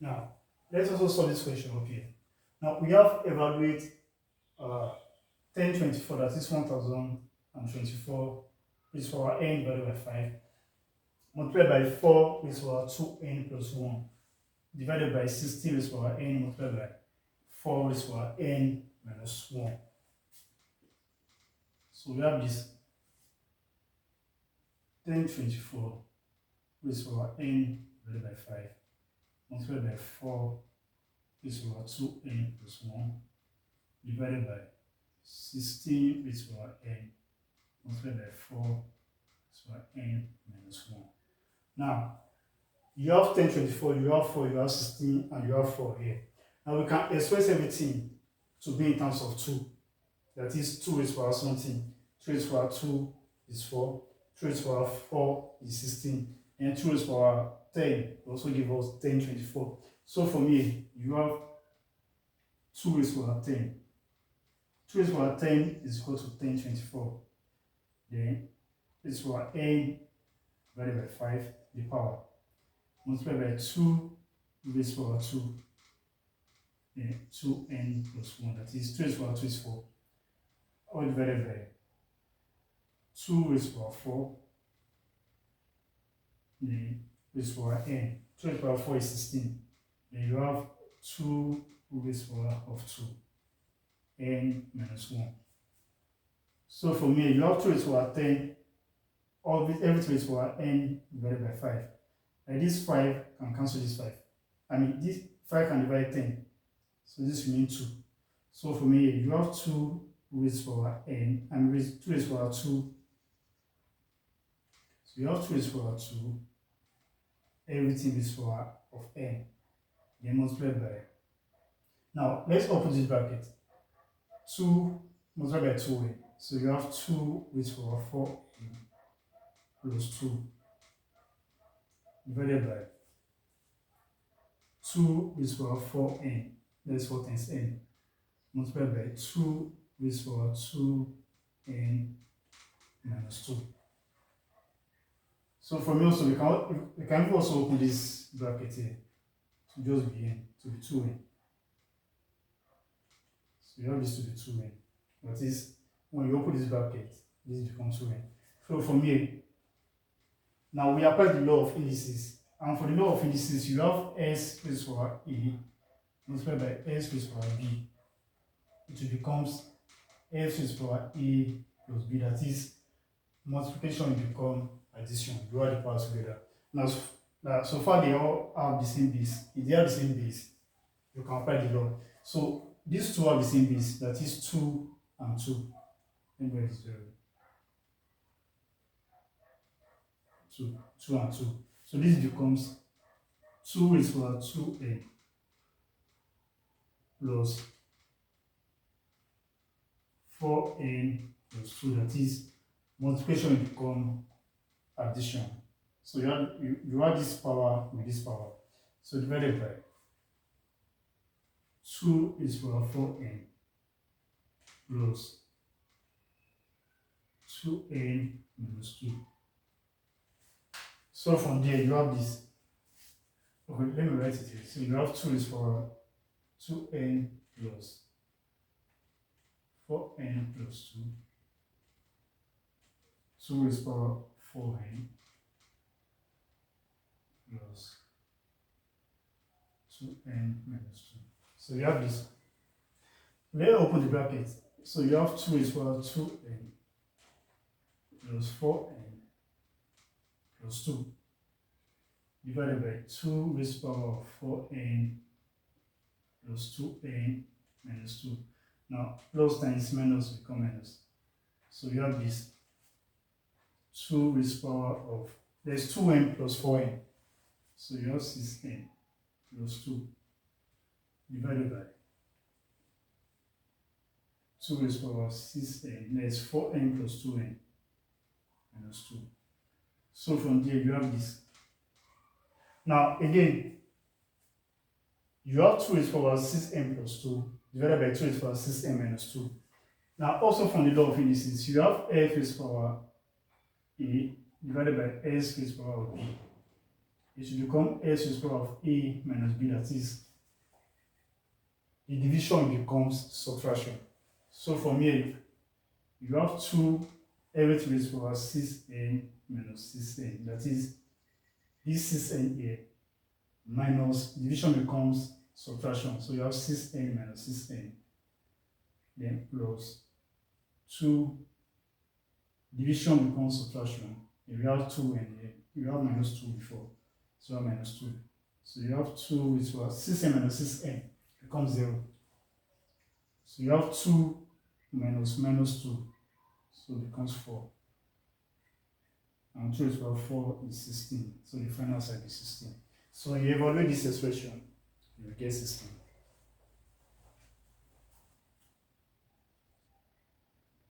Now, let's also solve this question up here. Now, we have evaluate 1024, that is 1024 raised to power n divided by 5, multiplied by 4 raised to power 2n plus 1, divided by 16 raised to power n multiplied by 4 raised to power n minus 1. So we have this 1024 raised to power n divided by 5, multiplied by 4 raised to power 2n plus 1, divided by 16 raised to power n multiplied by 4 raised to power n minus 1. Now, you have 1024, you have 4, you have 16, and you have 4 here. Now we can express everything to be in terms of 2. That is 2 raised to power something. 2 raised to power 2 is 4. 2 raised to power 4 is 16. And 2 raised to power 10 also give us 1024. So from here, you have 2 raised to power 10. 2 raised to power 10 is equal to 1024. Then raised to power n divided by 5, the power, multiplied by 2 raised to power 2, then 2n plus 1, that is 2 raised to power 2 is 4, all divided by 2 raised to power 4, then raised to power n. 2 raised to power 4 is 16. Then you have 2 raised to power of 2, n minus 1. So from here, you have 2 raised to power 10, everything raised to power n divided by 5. Like this 5 can cancel this 5. I mean, this 5 can divide 10. So this remains 2. So from here, you have 2 raised to power n, and 2 raised to power 2. So you have 2 raised to power 2, everything raised to power of n, then multiplied by. Now, let's open this bracket. 2 multiplied by 2n. So you have 2 raised to power 4n plus 2 divided by 2 raised to power 4n, that is 4 times n, multiplied by 2 raised to power 2n minus 2. So from here also, we can also open this bracket here to just be n, to be 2n. So you have this to be 2n. That is, when you open this bracket, this becomes 2n. So from here, now we apply the law of indices. And for the law of indices, you have s raised to power a multiplied by s raised to power b. It becomes s raised to power a plus b. That is, multiplication will become addition. You add the powers together. Now, so far they all have the same base. If they have the same base, you can apply the law. So these two have the same base. That is 2 and 2. Let me write this down. 2 and 2. So this becomes 2 raised to power 2n plus 4n plus 2. That is, multiplication will become addition. So you add this power with this power. So divided by 2 raised to power 4n plus 2n minus 2. So from there, you have this. Okay, let me write it here. So you have 2 raised to power 2n plus 4n plus 2. 2 raised to power 4n plus 2n minus 2. So you have this. Let's open the bracket. So you have 2 raised to power 2n plus 4n plus 2 divided by 2 raised to power 4n plus 2n minus 2. Now, plus times minus become minus. So you have this 2 raised to power of, there's 2n plus 4n. So you have 6n plus 2 divided by 2 raised to power 6n. There's 4n plus 2n minus 2. So from there, you have this. Now, again, you have 2 raised to power 6n plus 2 divided by 2 raised to power 6n minus 2. Now, also from the law of indices, you have f raised to power a divided by s raised to power b. it should become s to the power of a minus b, that is, the division becomes subtraction. So from here, you have 2 everything raised to the power 6n minus 6n, that is, this 6n here minus division becomes subtraction. So you have 6n minus 6n, then plus 2 division becomes subtraction. If you have 2 and you have minus 2 before, so you have minus 2. So you have 2 is what? 6n minus 6n becomes 0. So you have 2 minus minus 2, so it becomes 4. And 2 is what? 4 is 16. So the final side is 16. So you evaluate this expression, you will get 16.